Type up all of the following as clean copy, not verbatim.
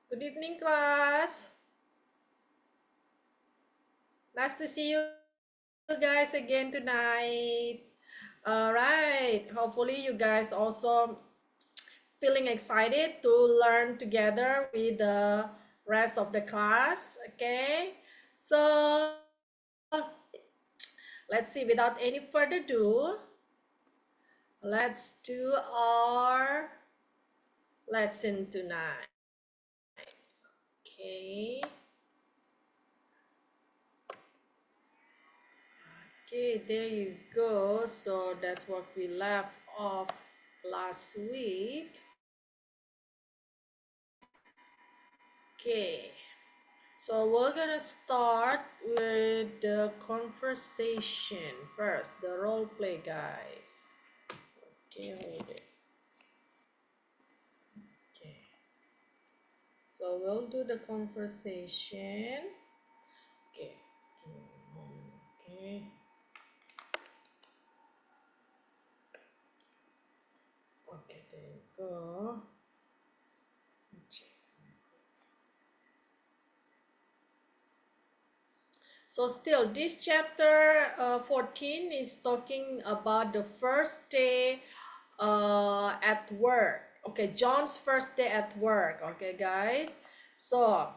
Good evening, class. Nice to see you guys again tonight. All right. Hopefully, you guys also feeling excited to learn together with the rest of the class. Okay. So let's see. Without any further ado, let's do our lesson tonight. Okay. Okay, there you go. So that's what we left off last week. Okay, so we're gonna start with the conversation first, the role play, guys. Okay, hold it. Okay, so we'll do the conversation. Okay, okay, okay, there you go. So still, this chapter 14 is talking about the first day at work. Okay, John's first day at work. Okay, guys. So,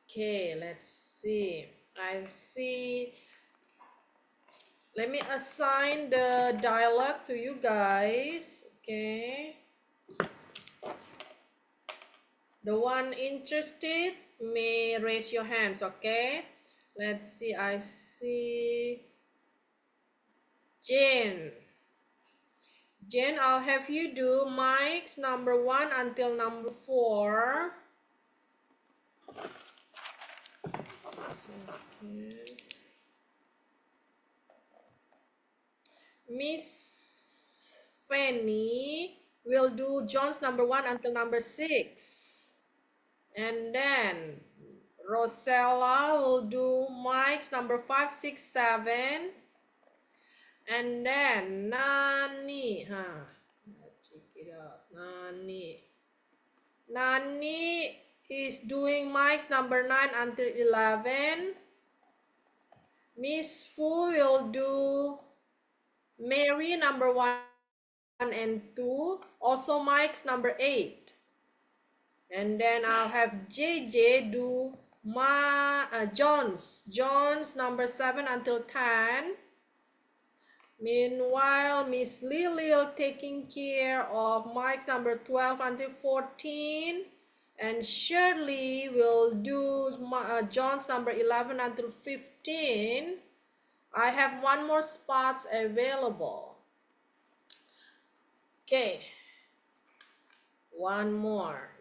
okay, let's see. I see. Let me assign the dialogue to you guys. Okay. The one interested may raise your hands. Okay. Let's see. I see Jane. Jen, I'll have you do mics number 1 until number 4. Miss Fanny will do John's number 1 until number 6. And then Rosella will do mics number 5, 6, 7. And then Nani, let's check it out. Nani is doing mics number 9 until 11. Miss Fu will do Mary number 1 and 2. Also mics number 8. And then I'll have JJ do John's number 7 until 10. Meanwhile, Miss Lilil taking care of mics number 12 until 14. And Shirley will do John's number 11 until 15. I have one more spots available. Okay. One more.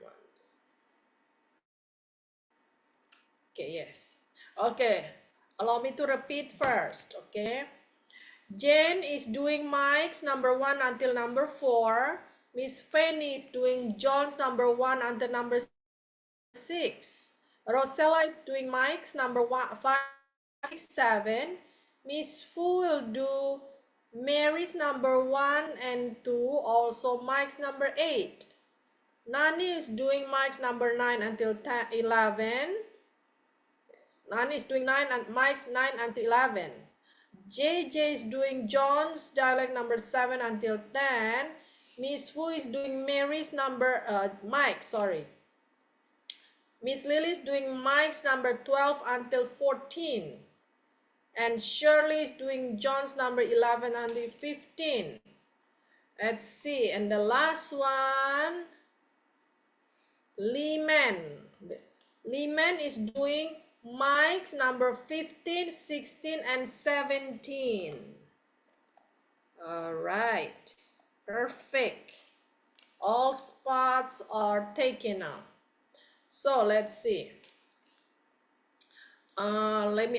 Okay, yes. Okay. Allow me to repeat first, okay? Jane is doing mics number 1 until number 4. Miss Fanny is doing John's number 1 until number 6. Rosella is doing mics number 1, 5, 6, 7. Miss Fu will do Mary's number 1 and 2, also mics number 8. Nani is doing mics number 9 until 10, 11. Yes. Nani is doing mics 9 until 11. JJ is doing John's dialect number 7 until 10. Miss Fu is doing Mary's number, sorry. Miss Lily is doing mics number 12 until 14. And Shirley is doing John's number 11 until 15. Let's see. And the last one, Leeman. Leeman is doing mics number 15, 16, and 17. All right. Perfect. All spots are taken up. So let's see. Let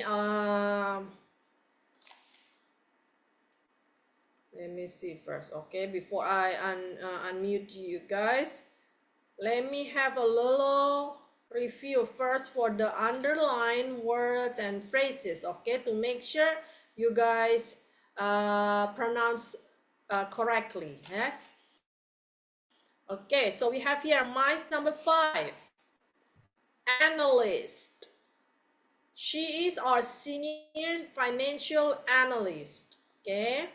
me see first, okay? Before I unmute you guys, let me have a little review first for the underlined words and phrases, okay? To make sure you guys pronounce correctly, yes? Okay, so we have here Mike's number 5. Analyst. She is our senior financial analyst. Okay.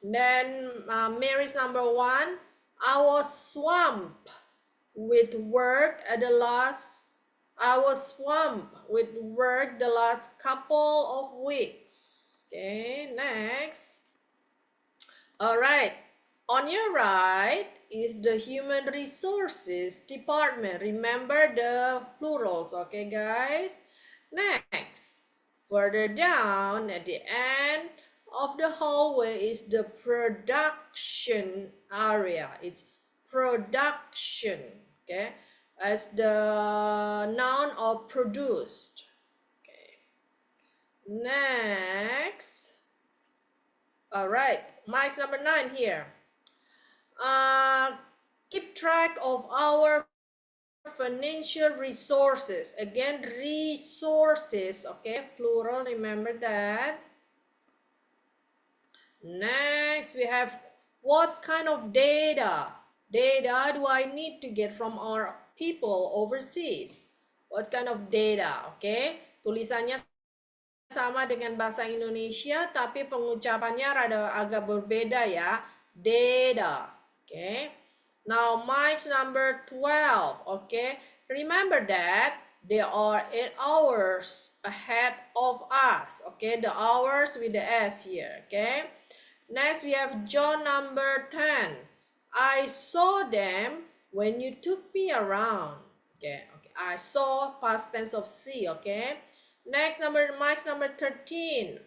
Then Mary's number 1. I was swamped with work at the last. I was swamped with work the last couple of weeks. Okay. Next. All right. On your right is the human resources department. Remember the plurals, okay, guys? Next, further down at the end of the hallway is the production area. It's production, okay, as the noun of produced. Okay. Next, all right, Mike's number 9 here. Keep track of our financial resources. Again, resources, okay, plural, remember that. Next, we have what kind of data? Data do I need to get from our people overseas? What kind of data, okay? Tulisannya sama dengan bahasa Indonesia, tapi pengucapannya rada agak berbeda ya. Data, okay? Now, Mike's number 12, okay? Remember that they are 8 hours ahead of us, okay? The hours with the S here, okay? Next, we have John number 10. I saw them when you took me around. Okay, okay. I saw past tense of see, okay? Next, Mike's number 13.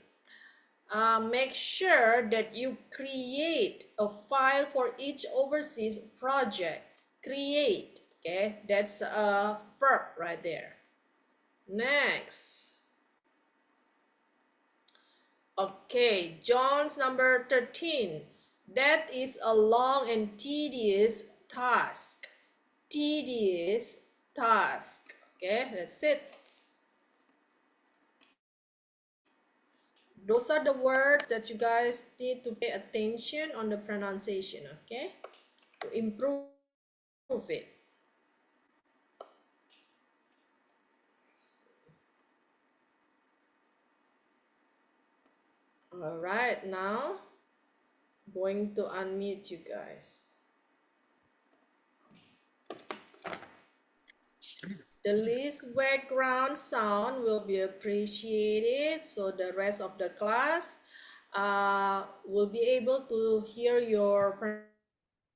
Make sure that you create a file for each overseas project. Create, okay? That's a verb right there. Next. Okay, John's number 13. That is a long and tedious task. Tedious task. Okay, that's it. Those are the words that you guys need to pay attention on the pronunciation, okay? To improve it. All right, now going to unmute you guys. The least background sound will be appreciated, so the rest of the class will be able to hear your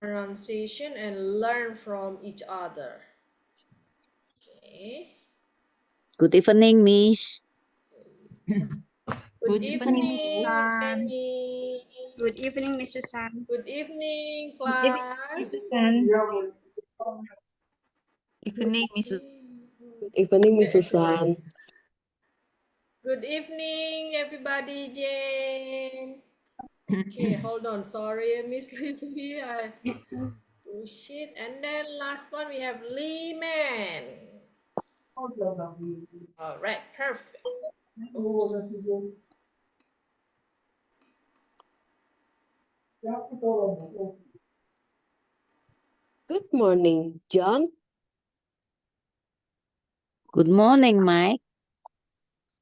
pronunciation and learn from each other. Okay. Good evening, Miss. Good evening, Miss Susan. Amy. Good evening, Miss Susan. Good evening, Good evening, Miss class. Susan. Evening, Miss. Good evening, Miss Susan. Good evening, everybody, Jane. Okay, hold on. Sorry, Miss Lily. Push it. And then last one, we have Lee-Man. All right, perfect. Oops. Good morning, John. Good morning, Mike.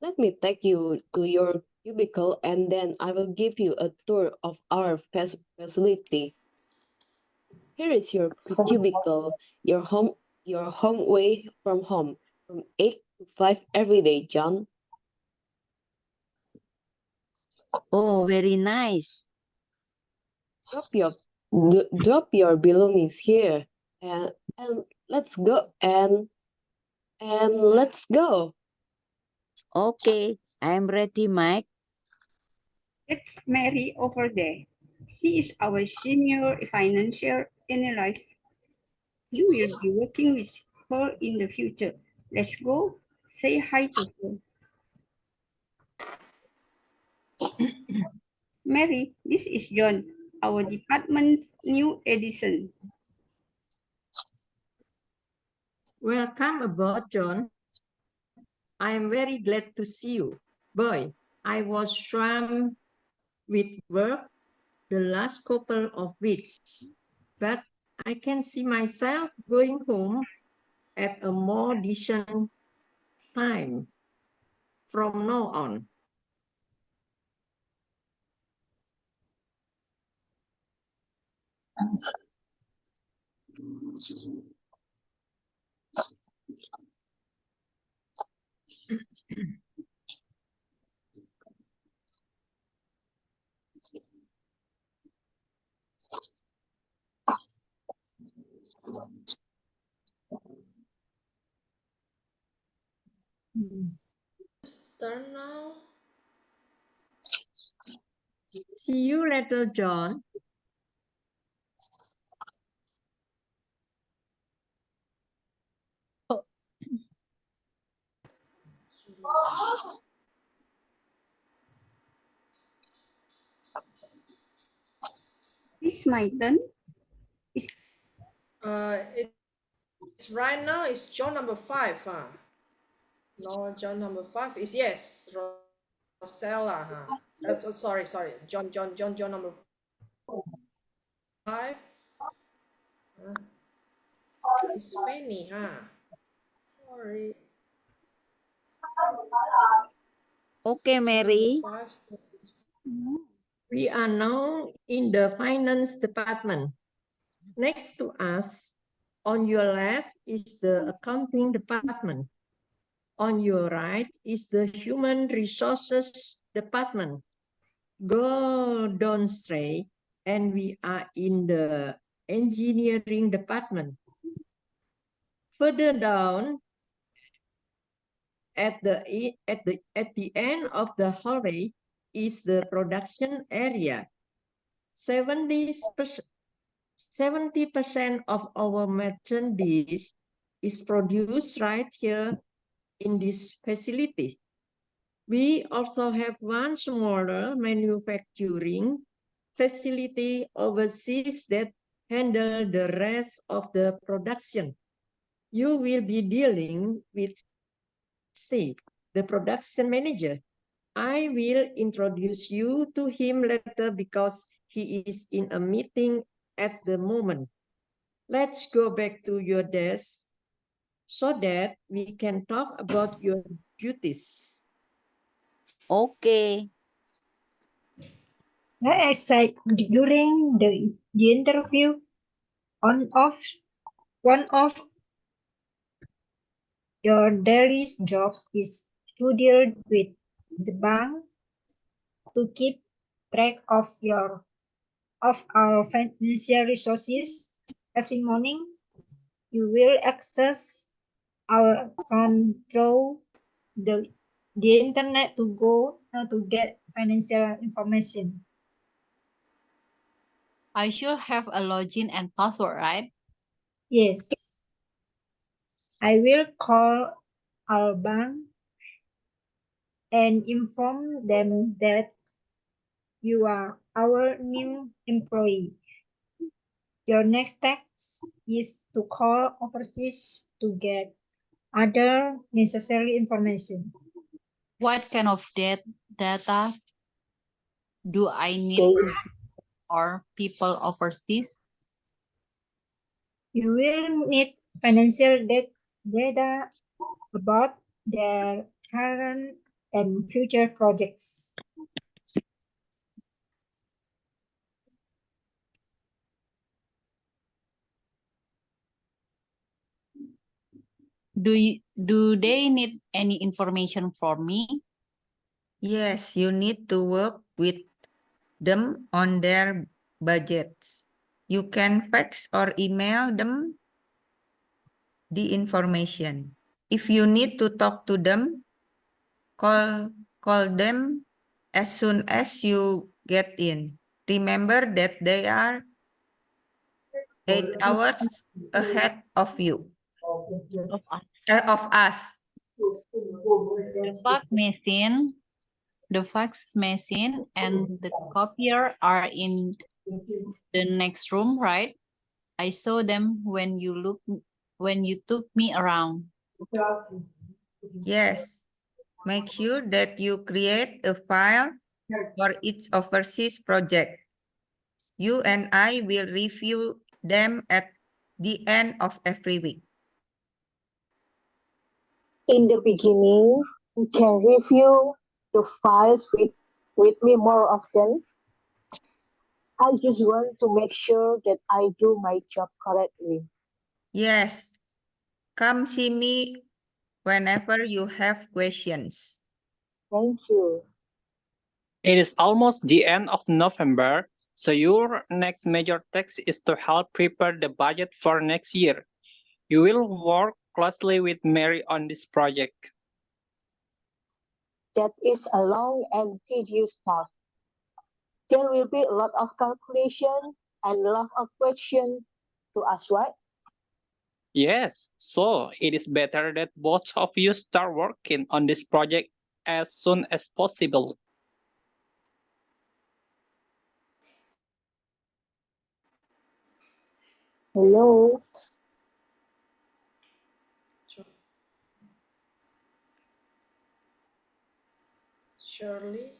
Let me take you to your cubicle and then I will give you a tour of our facility. Here is your cubicle, your home away from home, from 8 to 5 every day, John. Oh, very nice. Drop your belongings here and let's go and let's go. Okay, I'm ready, Mike. It's Mary over there. She is our senior financial analyst. You will be working with her in the future. Let's go say hi to her. Mary, this is John, our department's new addition. Welcome aboard, John. I am very glad to see you. Boy, I was swamped with work the last couple of weeks, but I can see myself going home at a more decent time from now on. Turn now. See you later, John. It's my turn. It's right now. It's John number 5. Huh? No, John number 5 is yes, Rosella. Huh? Sorry. John number 5. It's Fanny. Huh? Sorry. Okay, Mary. Number 5 is We are now in the finance department. Next to us, on your left is the accounting department. On your right is the human resources department. Go down straight and we are in the engineering department. Further down, at the end of the hallway is the production area. 70% of our merchandise is produced right here in this facility. We also have one smaller manufacturing facility overseas that handle the rest of the production. You will be dealing with Steve, the production manager. I will introduce you to him later because he is in a meeting at the moment. Let's go back to your desk so that we can talk about your duties. Okay. Like I said during the interview, one of your daily jobs is to deal with the bank to keep track of our financial resources. Every morning, you will access our account through the internet to get financial information. I should have a login and password, right? Yes. I will call our bank and inform them that you are our new employee. Your next task is to call overseas to get other necessary information. What kind of data do I need to or people overseas? You will need financial data about their current and future projects. Do they need any information from me? Yes, you need to work with them on their budgets. You can fax or email them the information. If you need to talk to them, call them as soon as you get in. Remember that they are 8 hours ahead of you, Of us. of us. The fax machine and the copier are in the next room, right? I saw them when you took me around. Yes. Make sure that you create a file for each overseas project. You and I will review them at the end of every week. In the beginning, you can review the files with me more often. I just want to make sure that I do my job correctly. Yes, come see me whenever you have questions. Thank you. It is almost the end of November, so your next major task is to help prepare the budget for next year. You will work closely with Mary on this project. That is a long and tedious task. There will be a lot of calculation and a lot of questions to ask, right? Yes, so it is better that both of you start working on this project as soon as possible. Hello. Shirley.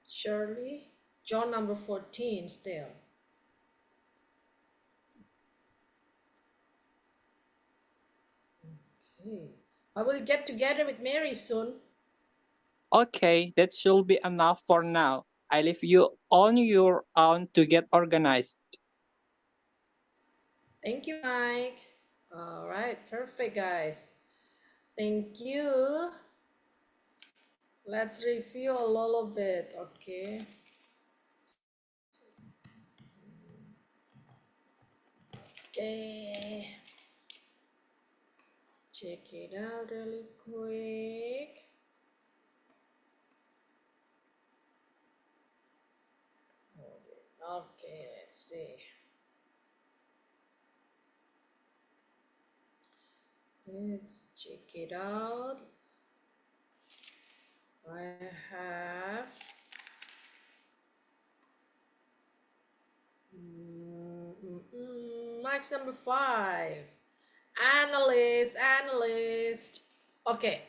Shirley. John number 14 still. Okay. I will get together with Mary soon. Okay, that should be enough for now. I leave you on your own to get organized. Thank you, Mike. All right, perfect, guys. Thank you. Let's review a little bit, okay? Okay. Check it out really quick. Okay, let's see. Let's check it out. I have marks number 5. Analyst. Okay,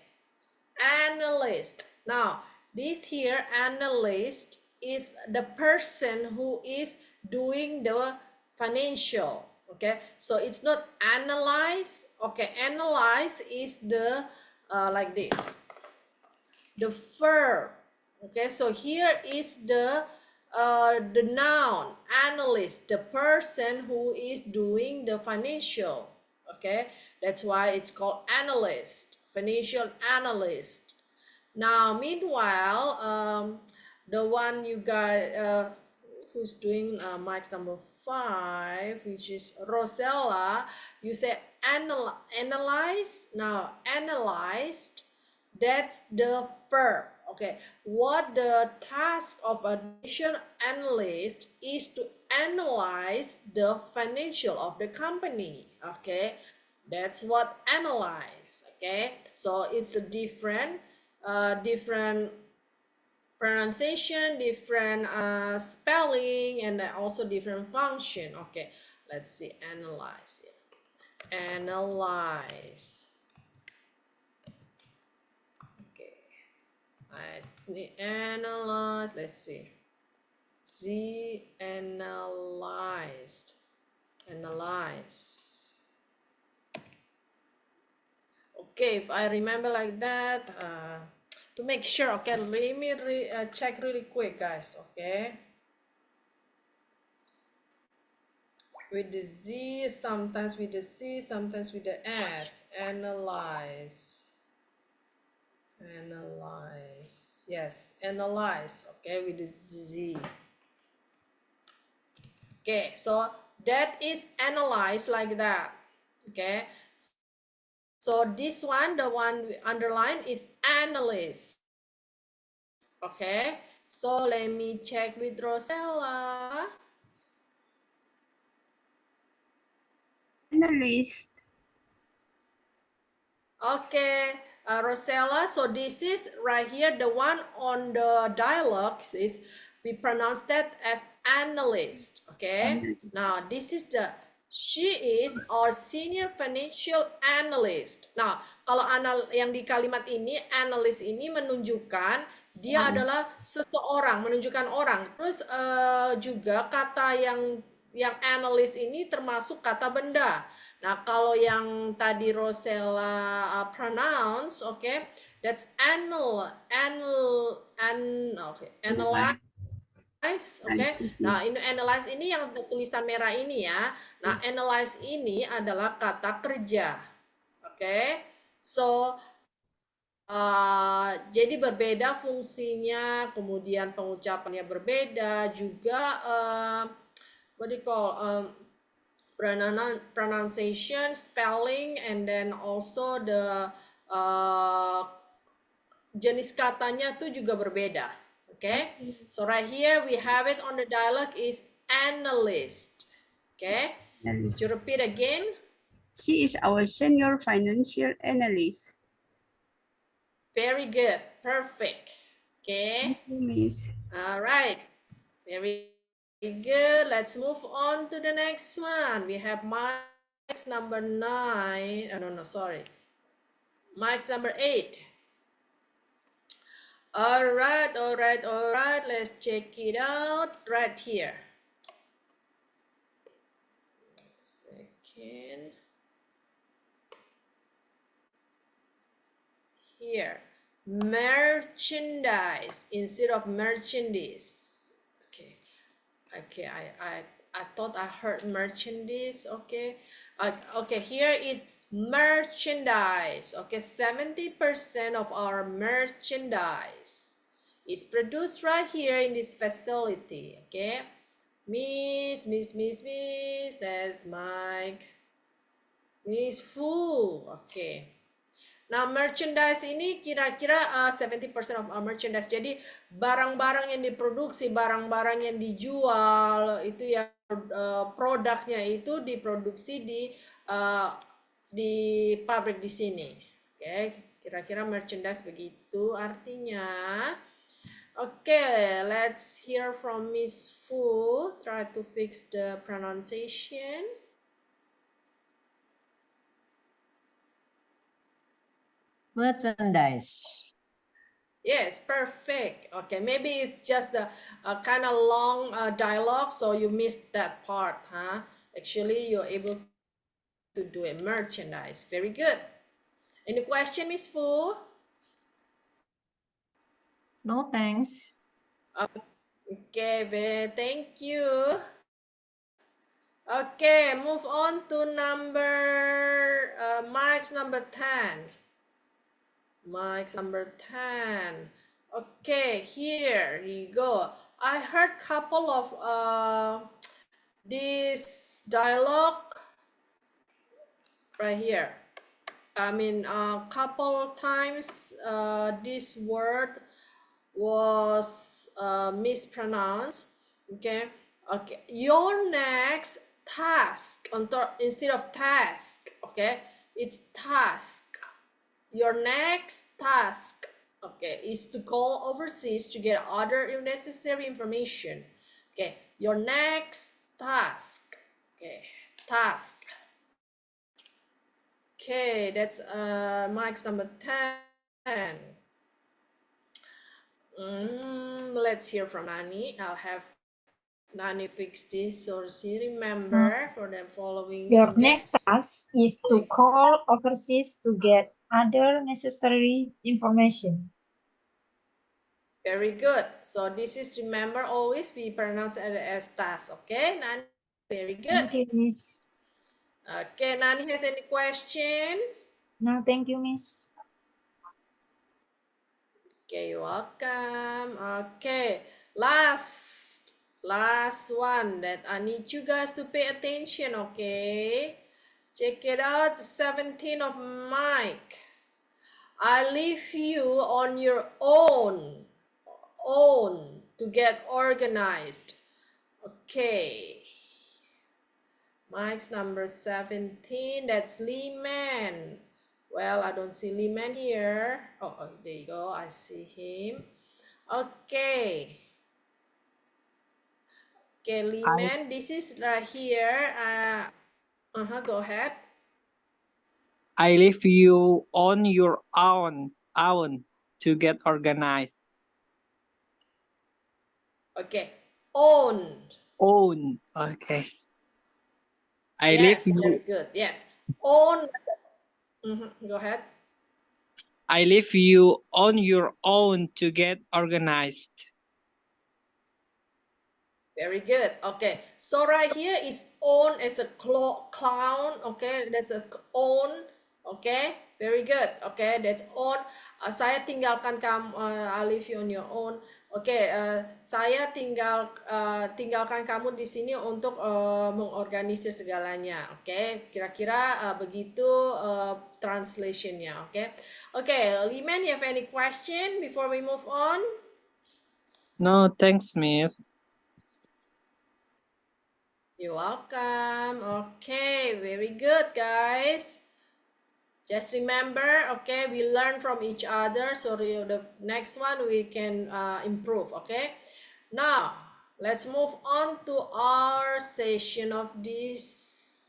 analyst. Now, this here analyst is the person who is doing the financial. Okay, so it's not analyze. Okay, analyze is the like this, the verb. Okay, so here is the noun, analyst, the person who is doing the financial. Okay, that's why it's called analyst, financial analyst. Now, meanwhile, the one you guys who's doing Mike's number 5, which is Rosella, you say analyze. Now, analyzed, that's the verb. Okay, what the task of a financial analyst is to analyze the financial of the company. Okay, that's what analyze. Okay, so it's a different pronunciation, different spelling, and also different function. Okay, let's see, analyze it. Analyze. Okay, analyze. Let's see. Analyze. Okay, if I remember like that, to make sure. Okay, let me check really quick, guys. Okay, with the Z, sometimes with the C, sometimes with the S. Analyze. Yes, analyze. Okay, with the Z. Okay, so that is analyze like that. Okay, so this one, the one we underline, is analyst. Okay, so let me check with Rosella. Analyst. Okay, Rosella, so this is right here, the one on the dialogue is, we pronounce that as analyst. Okay, now this is she is our senior financial analyst. Nah, kalau yang di kalimat ini, analyst ini menunjukkan Dia adalah seseorang, menunjukkan orang. Terus juga kata yang analis ini termasuk kata benda. Nah, kalau yang tadi Rosella pronounce, okay, that's analyze, okay. Nah, ini analyze ini yang tulisan merah ini ya. Nah, analyze ini adalah kata kerja. Okay. So, jadi berbeda fungsinya, kemudian pengucapannya berbeda, juga what do you call pronunciation, spelling, and then also the jenis katanya tuh juga berbeda. Okay, so right here we have it on the dialogue is analyst. Okay, Analyst. to repeat again. She is our senior financial analyst. Very good, perfect. Okay. Thank you, Miss. All right, very good. Let's move on to the next one. We have Mike's number 9. Oh, no, sorry. Mike's number 8. All right. Let's check it out right here. Second. Here. Merchandise instead of merchandise. Okay, I thought I heard merchandise. Okay, okay, here is merchandise. Okay, 70% of our merchandise is produced right here in this facility. Okay, Miss, that's Mike. Miss Fu. Okay. Nah, merchandise ini kira-kira 70% of our merchandise. Jadi barang-barang yang diproduksi, barang-barang yang dijual itu ya produknya itu diproduksi di pabrik di sini. Oke, kira-kira merchandise begitu artinya. Oke, let's hear from Miss Fu. Try to fix the pronunciation. Merchandise. Yes, perfect. Okay, maybe it's just a kind of long dialogue, so you missed that part, huh? Actually, you're able to do a merchandise. Very good. Any question, Miss Fu? No, thanks. Okay, thank you. Okay, move on to Mike's number 10. Mike's number 10. Okay, here you go. I heard couple of this dialogue right here. I mean, couple times this word was mispronounced. Okay, your next task instead of task. Okay, it's task. Your next task, okay, is to call overseas to get other necessary information. Okay, your next task. Okay, task. Okay, that's Mike's number 10. Let's hear from Nani. I'll have Nani fix this so she remember for the following. Your next task is to call overseas to get other necessary information. Very good. So this is, remember, always we pronounce it as task. Okay, Nani? Very good. Thank you, Miss. Okay, Nani has any question? No, thank you, Miss. Okay, you're welcome. Okay, last one that I need you guys to pay attention, okay? Check it out, 17 of Mike. I leave you on your own to get organized. Okay. Mike's number 17, that's Lee-Man. Well, I don't see Lee-Man here. Oh, there you go, I see him. Okay. Okay, Lee-Man, this is right here. Go ahead. I leave you on your own to get organized. Okay. Owned. Own. Okay. I Yes, leave very you. good. Yes. Own. Go ahead. I leave you on your own to get organized. Very good. Okay. So right here is own as a clown. Okay. That's a own. Okay. Very good. Okay. That's own. Saya tinggalkan kamu. I leave you on your own. Oke. Saya tinggalkan kamu di sini untuk mengorganisir segalanya. Oke. Kira-kira begitu translationnya. Oke. Oke. Liman, you have any question before we move on? No, thanks, Miss. You're welcome. Okay, very good, guys. Just remember, okay, we learn from each other. So the next one we can improve, okay? Now, let's move on to our session of this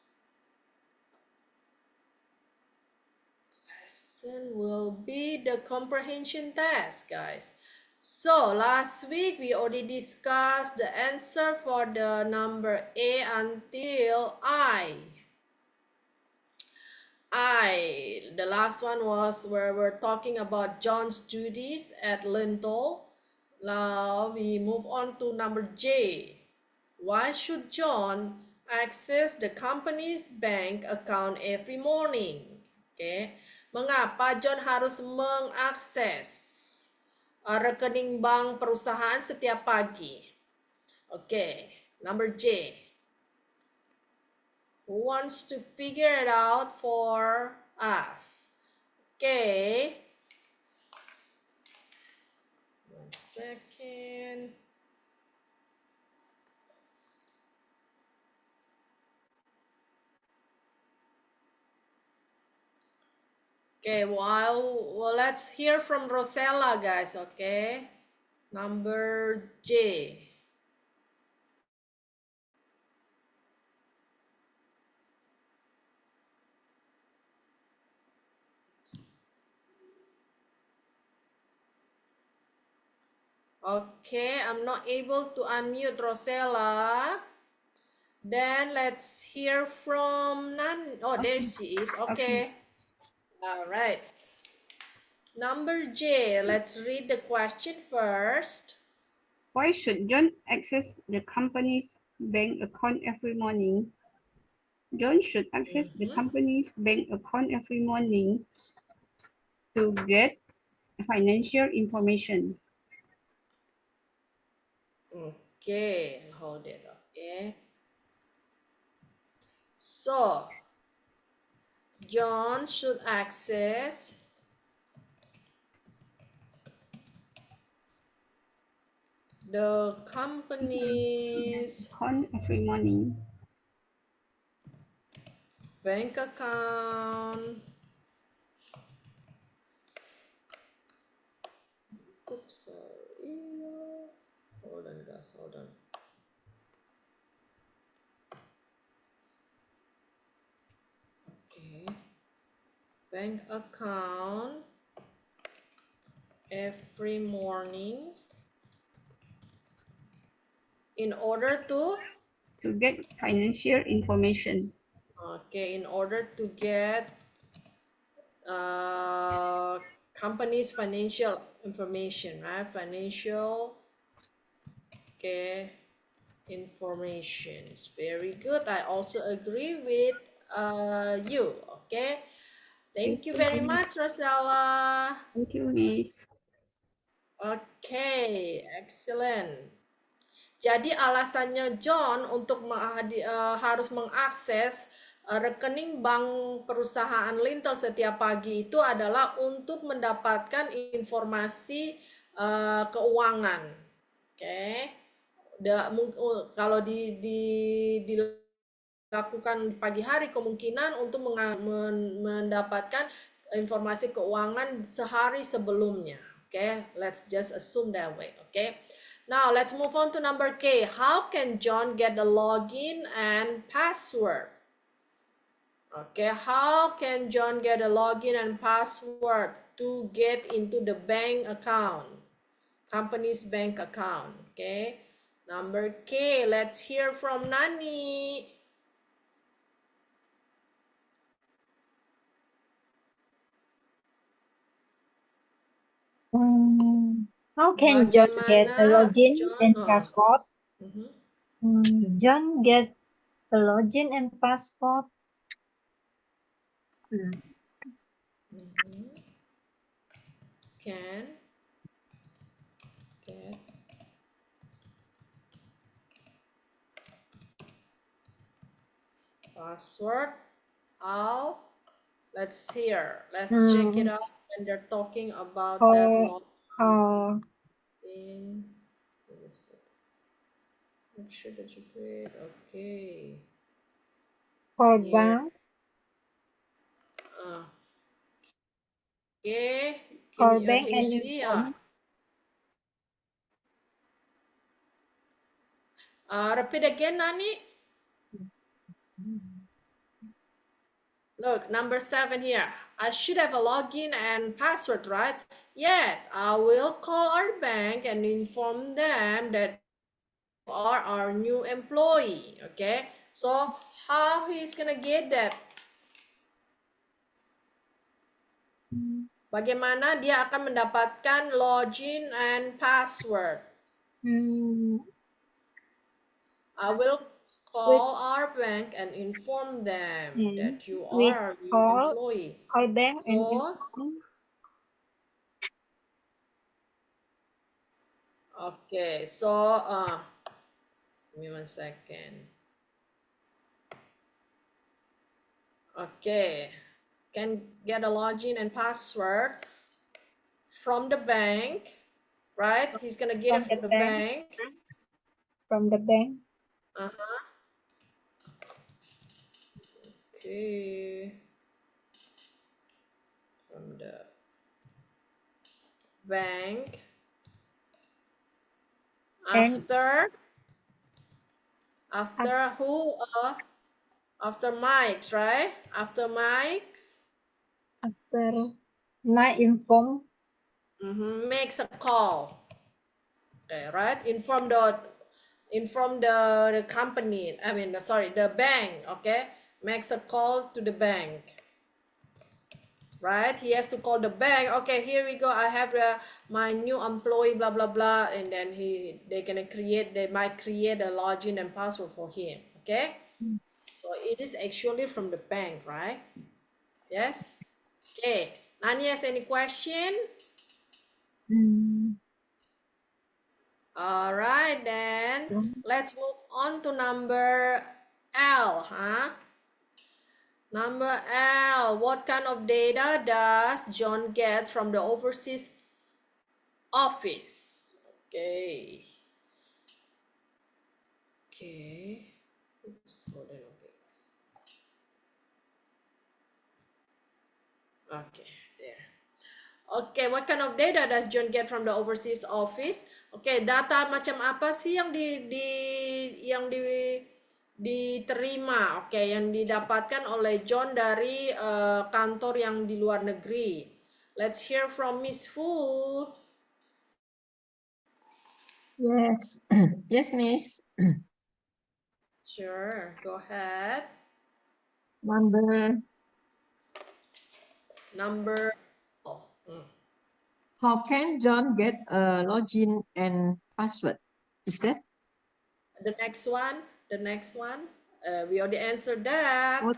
lesson will be the comprehension test, guys. So last week we already discussed the answer for the number A until I. The last one was where we're talking about John's duties at Lintel. Now we move on to number J. Why should John access the company's bank account every morning? Okay. Mengapa John harus mengakses rekening bank perusahaan setiap pagi? Okay, number J. Who wants to figure it out for us? Okay. 1 second. Okay, well, let's hear from Rosella, guys, okay? Number J. Okay, I'm not able to unmute Rosella. Then let's hear from Nan. Oh, there she is. Okay. All right. Number J, let's read the question first. Why should John access the company's bank account every morning? John should access the company's bank account every morning to get financial information. Okay, hold it. Okay. So, John should access the company's account every morning. Bank account. Oops, sorry. Hold on, guys. Hold on. Okay. Bank account every morning in order to get financial information. Okay, in order to get company's financial information, right? Financial, okay, informations. Very good. I also agree with you. Okay. Thank you very much, Rosella. Thank you, Miss. Okay, excellent. Jadi alasannya John untuk harus mengakses rekening bank perusahaan Lintel setiap pagi itu adalah untuk mendapatkan informasi keuangan. Oke. Kalau dilakukan pagi hari kemungkinan untuk mendapatkan informasi keuangan sehari sebelumnya. Okay, let's just assume that way. Okay. Now let's move on to number K. How can John get the login and password? Okay, how can John get a login and password to get into the bank account, company's bank account? Okay, Number K, let's hear from Nani. How can John get a Bagaimana login John? and Oh. password? Mhm. John get a login and password. Mhm. Can get password. How? Let's hear. Let's check it out when they're talking about that login. Make sure that you create. Okay. For Here. bank, Okay. for Can bank you and see? inform. Repeat again, Nani. Look, number 7 here. I should have a login and password, right? Yes, I will call our bank and inform them that you are our new employee. Okay, so how he's gonna get that? Bagaimana dia akan mendapatkan login and password? I will call our bank and inform them that you with are our new call employee. bank and So, inform. okay, so give me 1 second. Okay, can get a login and password from the bank, right? He's gonna get it from the bank. From the bank. Okay. From the bank. And After who? After Mike's, right? After Mike's. after my inform. Makes a call. Okay, right? Inform the company. I mean, the bank. Okay, makes a call to the bank. Right? He has to call the bank. Okay, here we go. I have my new employee, blah blah blah, and then they might create a login and password for him. Okay, so it is actually from the bank, right? Yes. Okay. Nani has any question? All right, then let's move on to number L, huh? Number L, what kind of data does John get from the overseas office? Okay. Okay. Oops, hold on, okay, there. Okay, what kind of data does John get from the overseas office? Okay, data macam apa sih yang diterima? Oke, yang didapatkan oleh John dari kantor yang di luar negeri. Let's hear from Miss Fu. Yes. Yes, Miss. Sure, go ahead. How can John get a login and password? Is that? The next one. We already answered that. What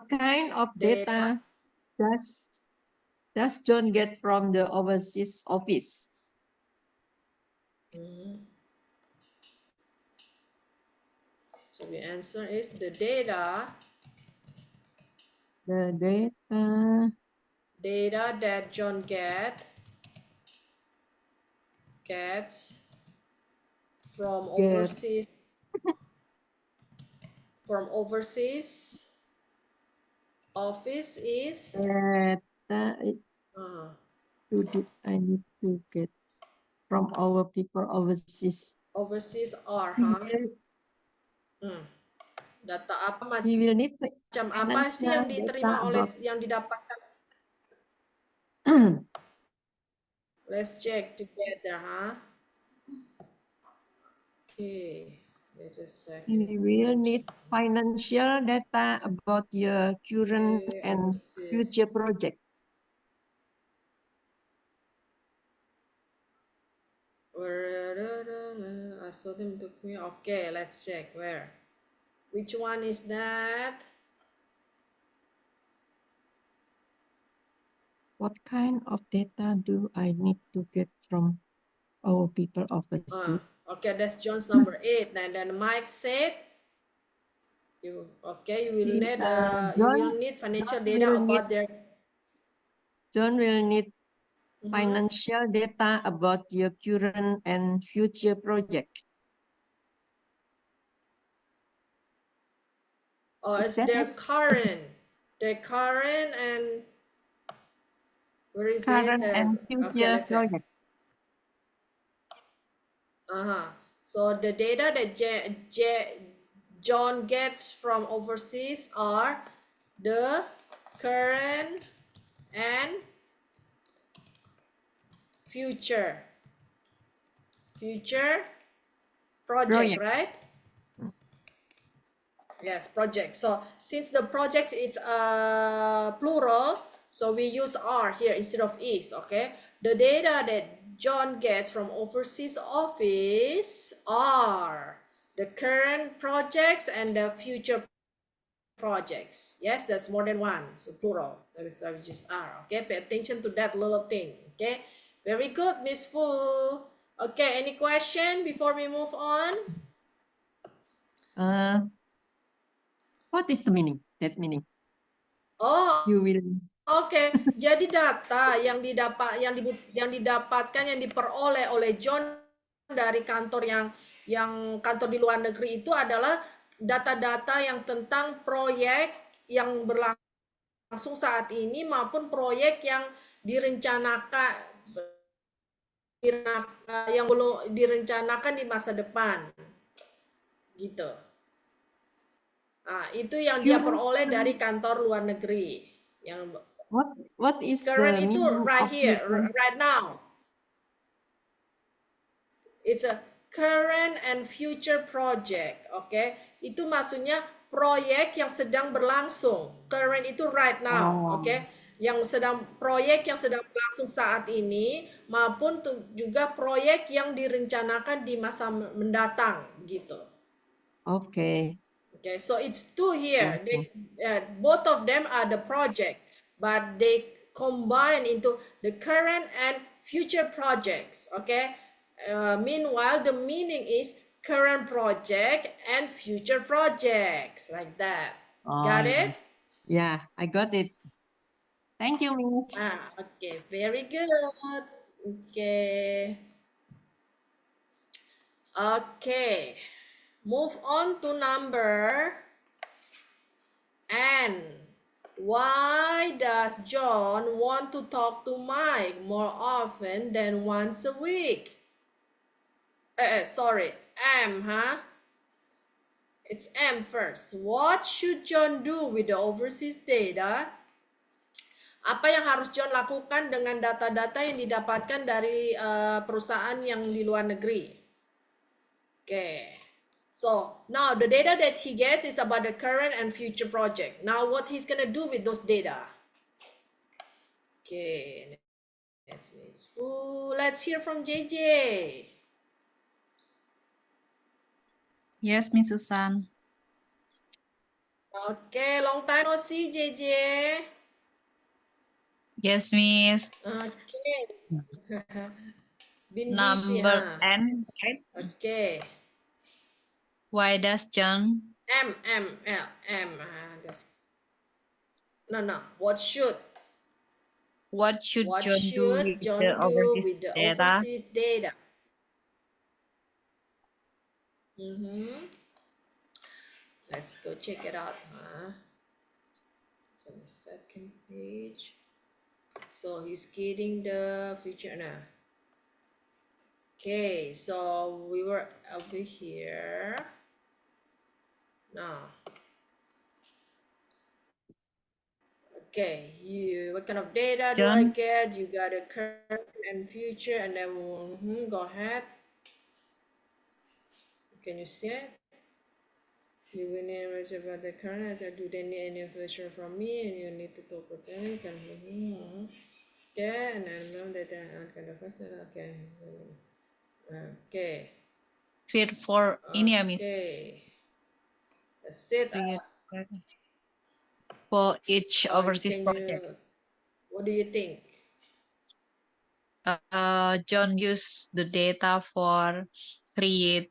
kind of data does John get from the overseas office? So the answer is the data. The Data that John gets from overseas office is I need to get from our people overseas. Overseas are, huh? Data apa macam apa sih yang diterima oleh yang didapatkan? Let's check together, huh? Okay, wait a second. We will need financial data about your current Okay, and overseas. future project. I saw them took me. Okay, let's check where. Which one is that? What kind of data do I need to get from our people overseas? Okay, that's John's number 8. And then Mike said, you will need financial data about their. John will need Mhm. financial data about your current and future project. Oh, Is it's that their yes? current. Their current and where is Current it? and Okay, future let's say. project. So the data that John gets from overseas are the current and future project, Project. right? Yes, project. So since the project is plural, so we use are here instead of is. Okay, the data that John gets from overseas office are the current projects and the future projects. Yes, there's more than one, so plural. That is why we use are. Okay, pay attention to that little thing. Okay, very good, Miss Fu. Okay, any question before we move on? What is the meaning? That meaning. Oh, You will. Oke, jadi data yang didapatkan yang diperoleh oleh John dari kantor yang kantor di luar negeri itu adalah data-data yang tentang proyek yang berlangsung saat ini maupun proyek yang direncanakan yang belum direncanakan di masa depan. Gitu. Nah, itu yang dia peroleh dari kantor luar negeri. Yang What is current the itu meaning right of here, current? right now. It's a current and future project, okay? Itu maksudnya proyek yang sedang berlangsung. Current itu right now, okay? Proyek yang sedang berlangsung saat ini maupun juga proyek yang direncanakan di masa mendatang, gitu. Okay. Okay, so it's two here. Both of them are the project, but they combine into the current and future projects. Okay. Meanwhile, the meaning is current project and future projects, like that. Got it? Yeah, I got it. Thank you, Miss. Okay, very good. Okay. Okay. Move on to number N. Why does John want to talk to Mike more often than once a week? Sorry, M, huh? It's M first. What should John do with the overseas data? Apa yang harus John lakukan dengan data-data yang didapatkan dari perusahaan yang di luar negeri? Okay. So now the data that he gets is about the current and future project. Now what he's gonna do with those data? Okay, let's hear from JJ. Yes, Miss Susan. Okay, long time no see, JJ. Yes, Miss. Okay. Been busy, Number huh? N, right? Okay. Why does John? M. No. What should John do with the overseas with the data? overseas data? Let's go check it out. It's on the second page. So he's getting the future now. Okay, so we were over here. Now. Okay, what kind of data do I John, get? You got a current and future, and then go ahead. Can you see it? You will need to reserve about the current. I said, do they need any information from me? And you need to talk with them. Okay, and then remember that I'm kind of person. Okay. Okay. Fit for ini ya, Miss. Okay. That's it. Create for each overseas Can project. you, what do you think? John use the data for create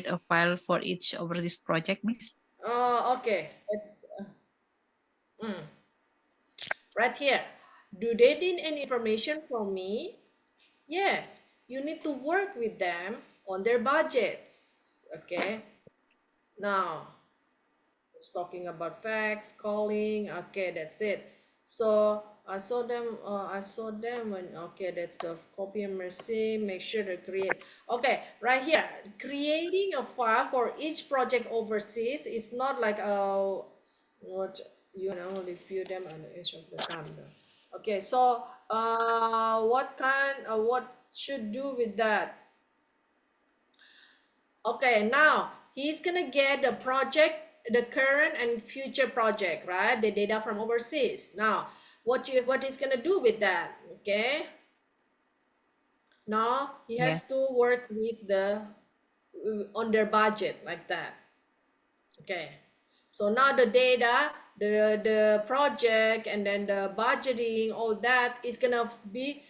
a file for each overseas project, Miss. Oh, okay. It's right here. Do they need any information from me? Yes, you need to work with them on their budgets. Okay. Now, it's talking about facts, calling. Okay, that's it. So I saw them. When, okay, that's the copy and mercy. Make sure to create. Okay, right here, creating a file for each project overseas is not like what you can only view them on each of the time. Okay, so what should do with that? Okay, now he's gonna get the project, the current and future project, right? The data from overseas. Now, what he's gonna do with that? Okay. Now he has to work with the on their budget like that. Okay. So now the data, the project, and then the budgeting, all that is gonna be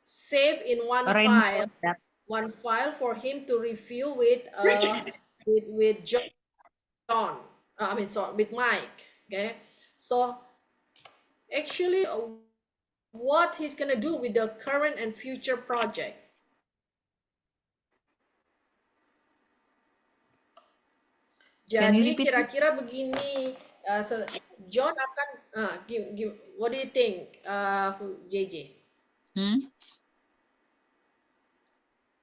saved in one file. One file for him to review with John. With Mike. Okay, so actually, what he's gonna do with the current and future project? Jadi kira-kira begini, John akan, what do you think, JJ?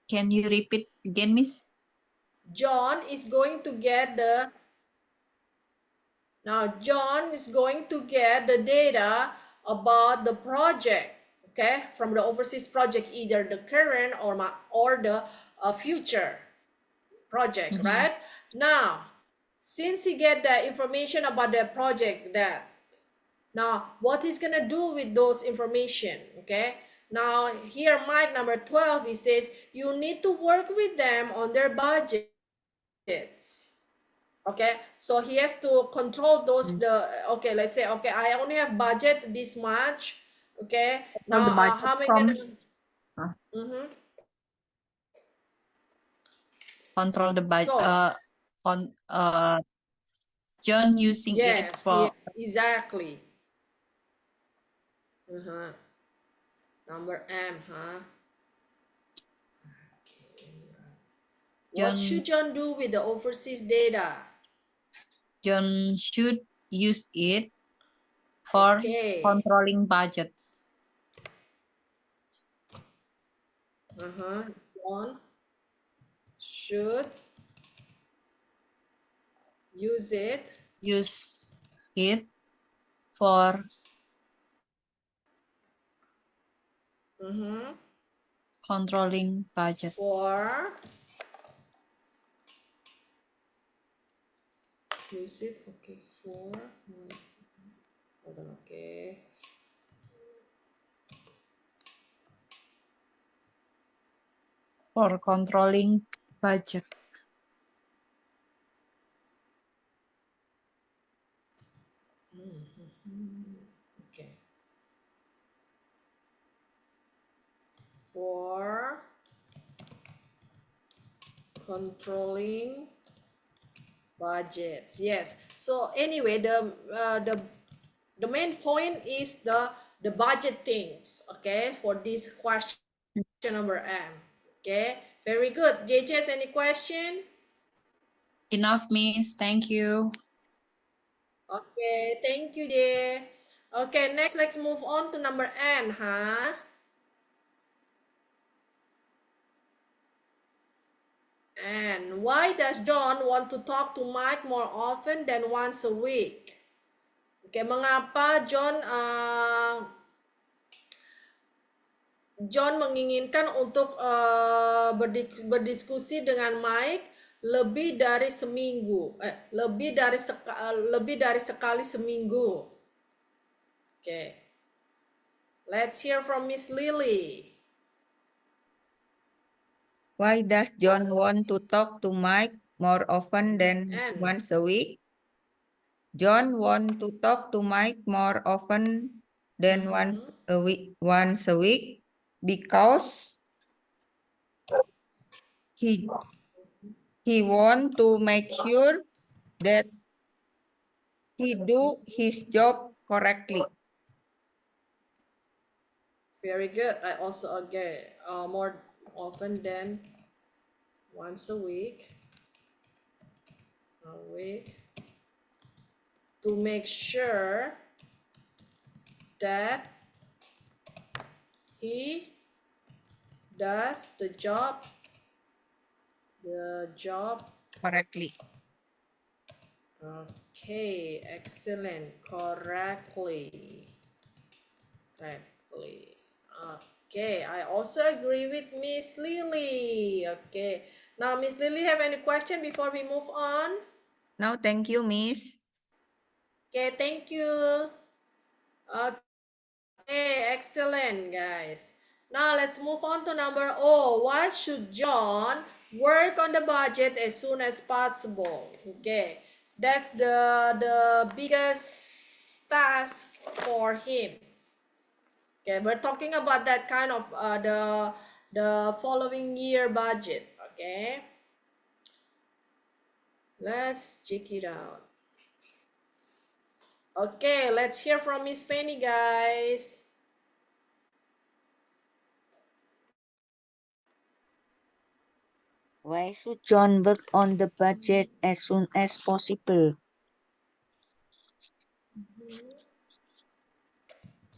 Can you repeat again, Miss? John is going to get the data about the project, okay, from the overseas project, either the current or the future project, right? Now, since he get the information about the project, now what he's gonna do with those information, okay? Now here, Mike number 12, he says you need to work with them on their budgets. Okay, so he has to control those. Okay, let's say, okay, I only have budget this much. Okay, now how am I gonna control the budget? John using it for exactly. Number M, huh? What should John do with the overseas data? John should use it for controlling budget. John should use it for controlling budget. Use it, okay, hold on, okay. For controlling budget. Okay. For controlling budgets, yes. So anyway, the main point is the budget things, okay, for this question number M. Okay, very good. JJ, has any question? Enough, Miss. Thank you. Okay, thank you, Jay. Okay, next, let's move on to number N, huh? And why does John want to talk to Mike more often than once a week? Okay, mengapa John John menginginkan untuk berdiskusi dengan Mike lebih dari seminggu, lebih dari sekali seminggu. Okay. Let's hear from Miss Lily. Why does John want to talk to Mike more often than And once a week? John want to talk to Mike more often than once a week because he want to make sure that he do his job correctly. very good. I also agree. More often than once a week. To make sure that he does the job Correctly. Okay, excellent. Correctly. Okay, I also agree with Miss Lily. Okay, now Miss Lily, have any question before we move on? No, thank you, Miss. Okay, thank you. Okay, excellent, guys. Now let's move on to number O. Why should John work on the budget as soon as possible? Okay, that's the biggest task for him. Okay, we're talking about that kind of the following year budget. Okay, let's check it out. Okay, let's hear from Miss Fanny, guys. Why should John work on the budget as soon as possible?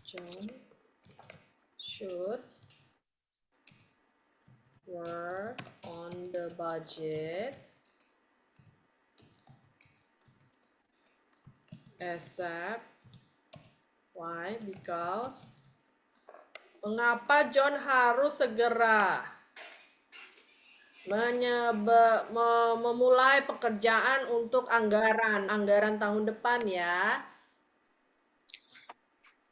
John should work on the budget ASAP. Why? Because mengapa John harus segera memulai pekerjaan untuk anggaran tahun depan ya.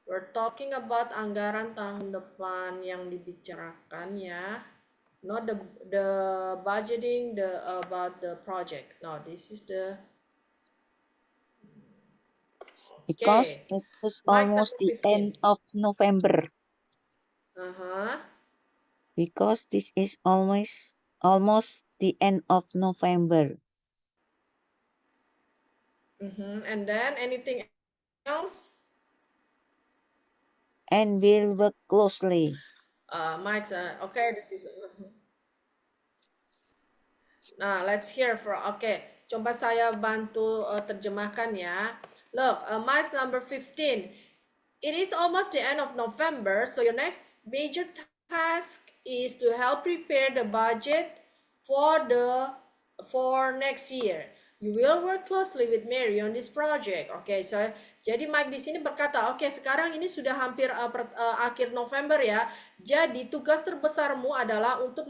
We're talking about anggaran tahun depan yang dibicarakan ya. Not the budgeting about the project. No, this is the Because it is almost the end of November. Because this is almost the end of November. And then anything else? And we'll work closely. Mike's okay, this is nah, let's hear from coba saya bantu terjemahkan ya. Look, Mike's number 15. It is almost the end of November, so your next major task is to help prepare the budget for next year. You will work closely with Mary on this project. Oke, jadi Mike di sini berkata, oke, sekarang ini sudah hampir akhir November ya. Jadi tugas terbesarmu adalah untuk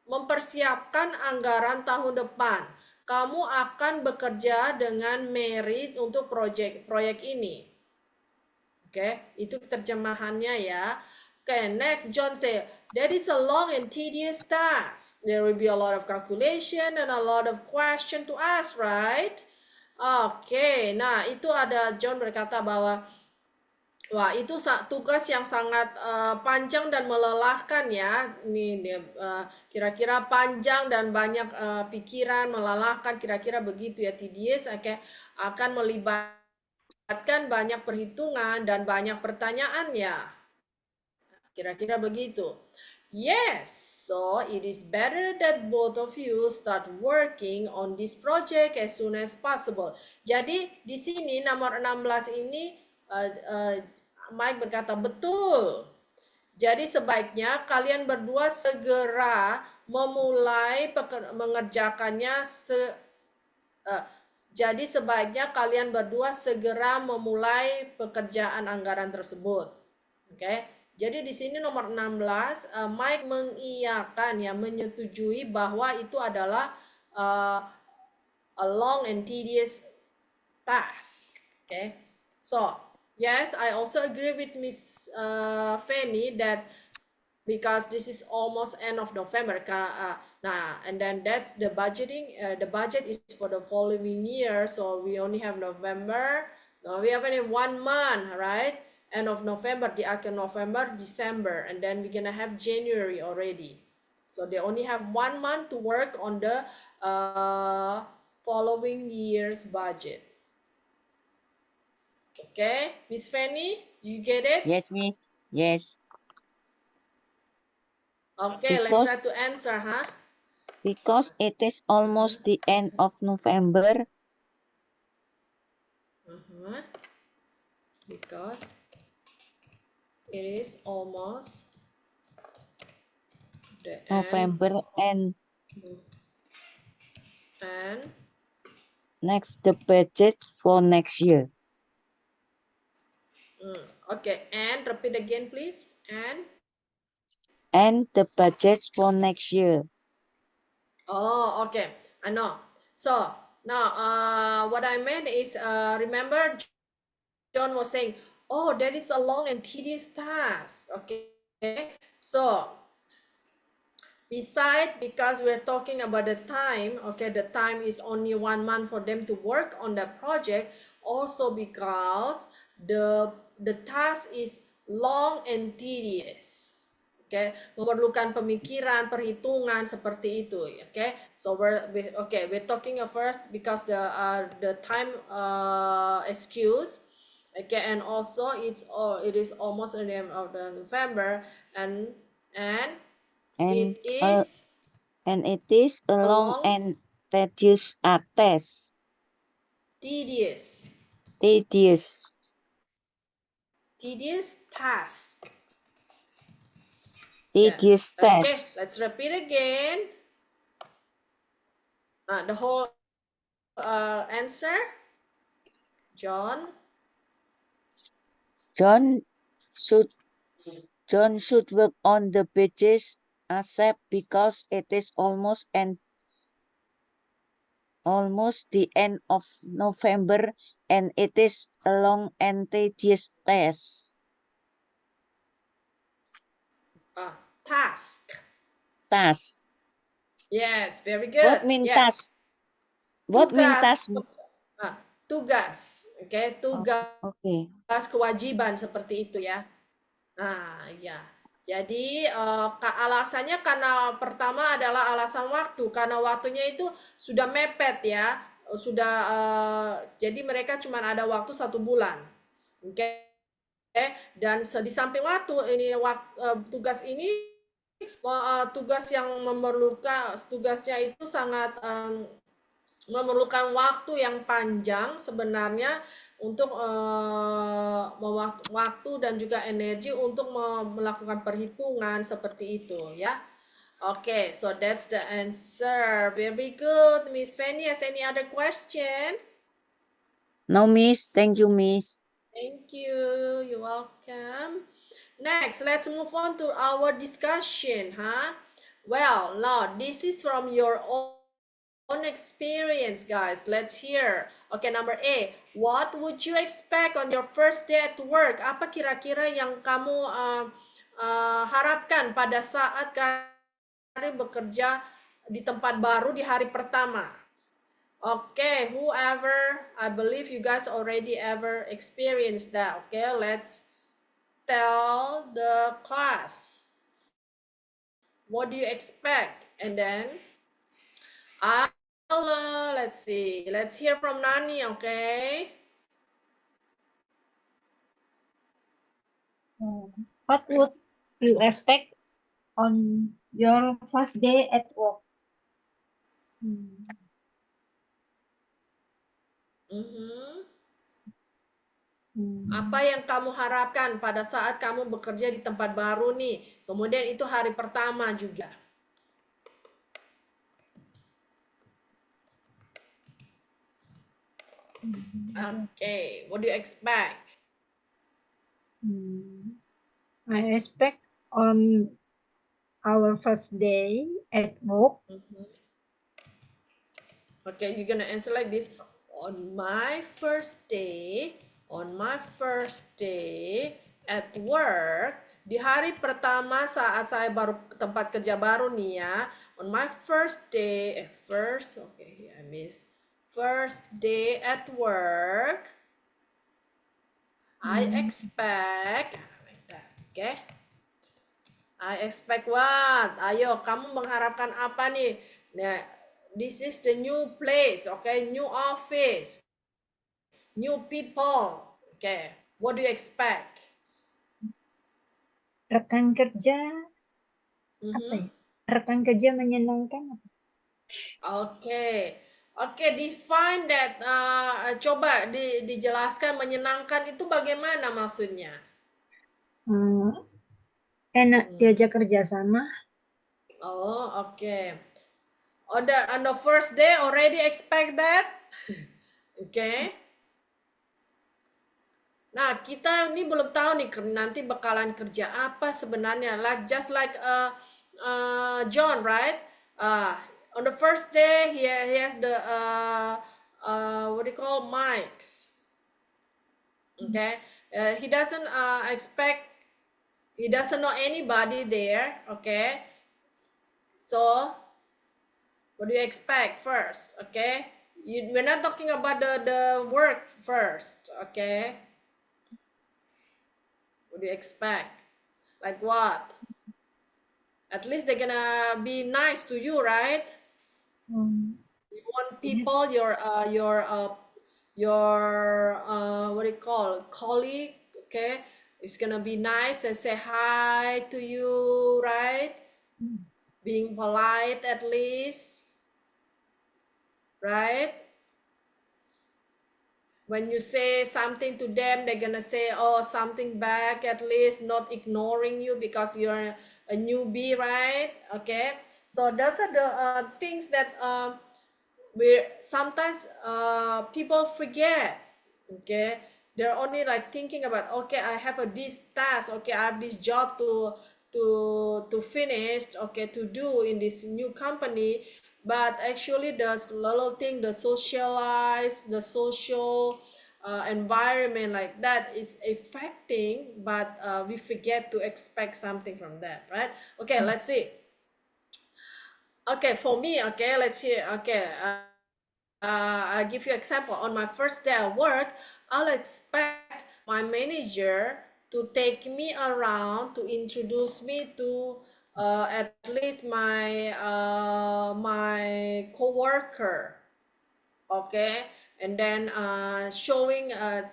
mempersiapkan anggaran tahun depan. Kamu akan bekerja dengan Mary untuk proyek ini. Oke, itu terjemahannya ya. Oke, next John say, that is a long and tedious task. There will be a lot of calculation and a lot of question to ask, right? Oke, nah itu ada John berkata bahwa wah, itu tugas yang sangat panjang dan melelahkan ya. Ini kira-kira panjang dan banyak pikiran, melelahkan, kira-kira begitu ya. Tedious akan melibatkan banyak perhitungan dan banyak pertanyaan ya. Kira-kira begitu. Yes, so it is better that both of you start working on this project as soon as possible. Jadi di sini nomor 16 ini Mike berkata betul. Jadi sebaiknya kalian berdua segera memulai mengerjakannya. Jadi sebaiknya kalian berdua segera memulai pekerjaan anggaran tersebut. Oke, Jadi di sini nomor 16, Mike mengiyakan ya, menyetujui bahwa itu adalah a long and tedious task. Okay, so yes, I also agree with Miss Fanny that because this is almost end of November. And then that's the budgeting. The budget is for the following year, so we only have November. No, we have only 1 month, right? End of November, the akhir November, December, and then we're gonna have January already. So they only have 1 month to work on the following year's budget. Okay, Miss Fanny, you get it? Yes, Miss. Yes. Okay, let's try Because to answer, huh? because it is almost the end of November, Because it is almost the end November and and next the budget for next year. okay, and repeat again, please. And the budget for next year. Oh, okay, I know. So now, what I meant is, remember, John was saying, oh, that is a long and tedious task. Okay, so besides, because we're talking about the time, okay, the time is only 1 month for them to work on the project. Also because the task is long and tedious. Okay, memerlukan pemikiran, perhitungan seperti itu. Okay, so we're talking first because the time excuse. Okay, and also it is almost the end of the November, and And it is it is a long and tedious task. Tedious task. Tedious Okay, task. let's repeat again. The whole answer. John should work on the pages ASAP because it is almost the end of November and it is a long and tedious task. Task. Yes, very good. What mean yes. task? What mean task? Tugas. Okay, tugas. Okay. Kewajiban seperti itu ya. Nah, ya. Jadi alasannya karena pertama adalah alasan waktu, karena waktunya itu sudah mepet ya, jadi mereka cuma ada waktu 1 bulan, oke? Dan di samping waktu ini tugas ini tugas yang tugasnya itu sangat memerlukan waktu yang panjang sebenarnya untuk waktu dan juga energi untuk melakukan perhitungan seperti itu ya. Okay, so that's the answer. Very good, Miss Fanny. Has any other question? No, Miss. Thank you, Miss. Thank you. You're welcome. Next, let's move on to our discussion, huh? Well, now this is from your own experience, guys. Let's hear. Okay, number A. What would you expect on your first day at work? Apa kira-kira yang kamu harapkan pada saat kalian bekerja di tempat baru di hari pertama? Okay, whoever, I believe you guys already ever experienced that. Okay, let's tell the class. What do you expect? And then let's see. Let's hear from Nani, okay? What would you expect on your first day at work? Apa yang kamu harapkan pada saat kamu bekerja di tempat baru nih? Kemudian itu hari pertama juga. Okay, what do you expect? I expect on our first day at work. Okay, you're gonna answer like this. On my first day at work, di hari pertama saat saya baru ke tempat kerja baru nih ya. On my first day, I miss. First day at work, I expect, like that, okay? I expect what? Ayo, kamu mengharapkan apa nih? Nah, this is the new place, okay? New office, new people, okay? What do you expect? Rekan kerja apa ya? Rekan kerja menyenangkan apa? Oke, oke, define that. Coba dijelaskan menyenangkan itu bagaimana maksudnya? Enak diajak kerja sama. Oh, oke. On the first day already expect that? Oke. Nah, kita ini belum tahu nih nanti bakalan kerja apa sebenarnya. Just like John, right? On the first day he has the what do you call mics. Okay, he doesn't expect. He doesn't know anybody there. Okay, so what do you expect first? Okay, we're not talking about the work first. Okay. What do you expect? Like what? At least they're gonna be nice to you, right? You want people, your what do you call colleague, okay? It's gonna be nice and say hi to you, right? Being polite at least, right? When you say something to them, they're gonna say, oh, something back at least, not ignoring you because you're a newbie, right? Okay, so those are the things that we sometimes people forget. Okay, they're only like thinking about, okay, I have this task, okay, I have this job to finish, okay, to do in this new company, but actually the little thing, the socialize, the social environment like that is affecting, but we forget to expect something from that, right? Okay, let's see. Okay, for me, okay, let's see. Okay, I'll give you example. On my first day of work, I'll expect my manager to take me around, to introduce me to at least my coworker. Okay, and then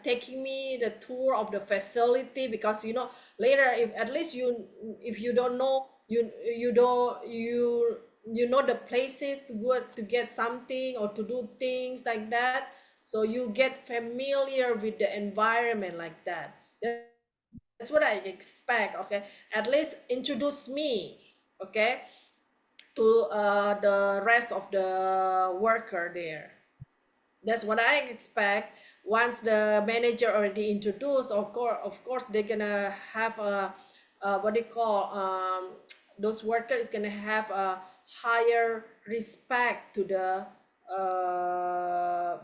taking me the tour of the facility, because you know later if you don't know, you know the places to go to get something or to do things like that, so you get familiar with the environment like that. That's what I expect. Okay, at least introduce me, okay, to the rest of the worker there. That's what I expect. Once the manager already introduced, of course they're gonna have a what they call those workers is gonna have a higher respect to the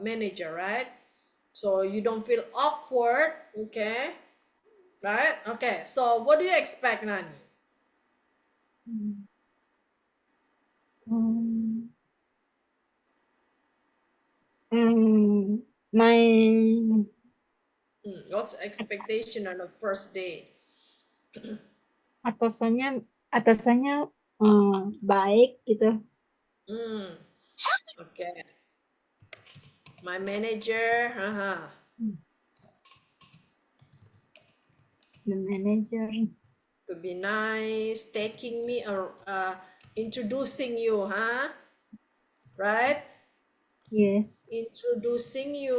manager, right? So you don't feel awkward, okay? Right? Okay. So what do you expect, Nani? My What's expectation on the first day? atasannya baik gitu. Okay. My manager, The manager. to be nice, taking me or introducing you, huh? Right? Yes. Introducing me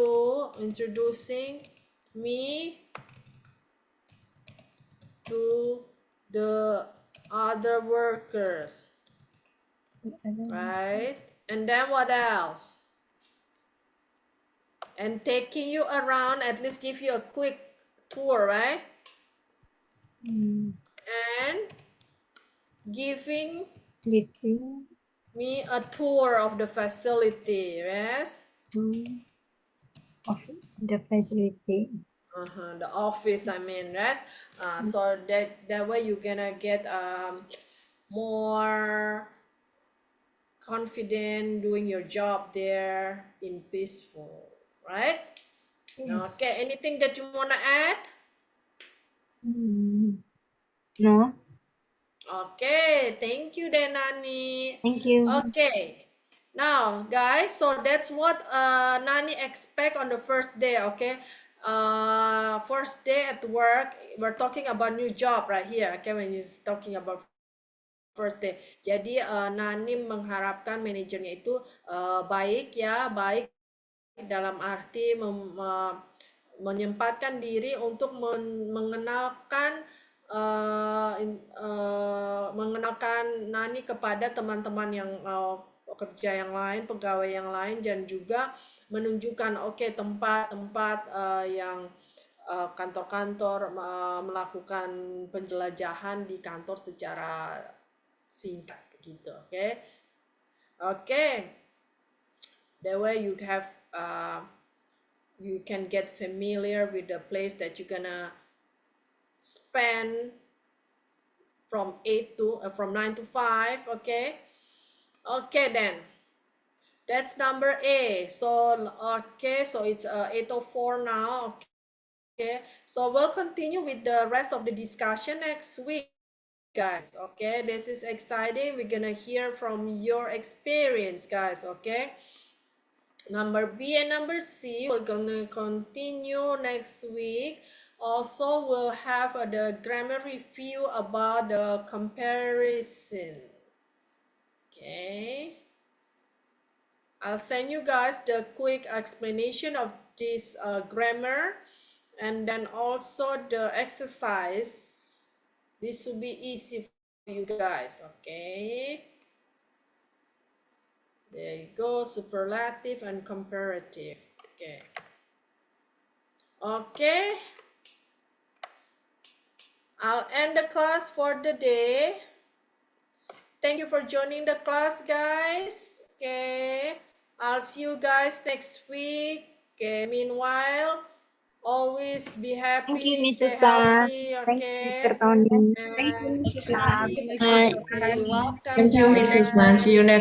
to the other workers, right? And then what else? And taking you around, at least give you a quick tour, right? and giving Giving me a tour of the facility. Yes. of the facility. The office, I mean, yes. So that way you're gonna get more confident doing your job there in peaceful, right? Yes. Okay, anything that you wanna add? No, Okay, thank you, Nani. thank you. Okay, now guys, so that's what Nani expect on the first day. Okay, first day at work, we're talking about new job right here. Okay, when you're talking about first day, jadi Nani mengharapkan manajernya itu baik ya, baik dalam arti menyempatkan diri untuk mengenalkan Nani kepada teman-teman yang kerja yang lain, pegawai yang lain, dan juga menunjukkan tempat-tempat yang kantor-kantor melakukan penjelajahan di kantor secara singkat gitu. Okay. That way you have you can get familiar with the place that you're gonna spend from 9 to 5. Okay, then that's number A. So it's 8:04 now. Okay, so we'll continue with the rest of the discussion next week, guys. Okay, this is exciting. We're gonna hear from your experience, guys. Okay, number B and number C, we're gonna continue next week. Also, we'll have the grammar review about the comparison. Okay, I'll send you guys the quick explanation of this grammar, and then also the exercise. This will be easy for you guys. Okay, there you go, superlative and comparative. Okay, I'll end the class for the day. Thank you for joining the class, guys. Okay, I'll see you guys next week. Okay, meanwhile, always be happy. Thank you, Mrs. Stay healthy. Thank you, Mr. Okay. Tony. Thank you, Mrs. You're welcome. Thank you, Mrs. Lan. See you next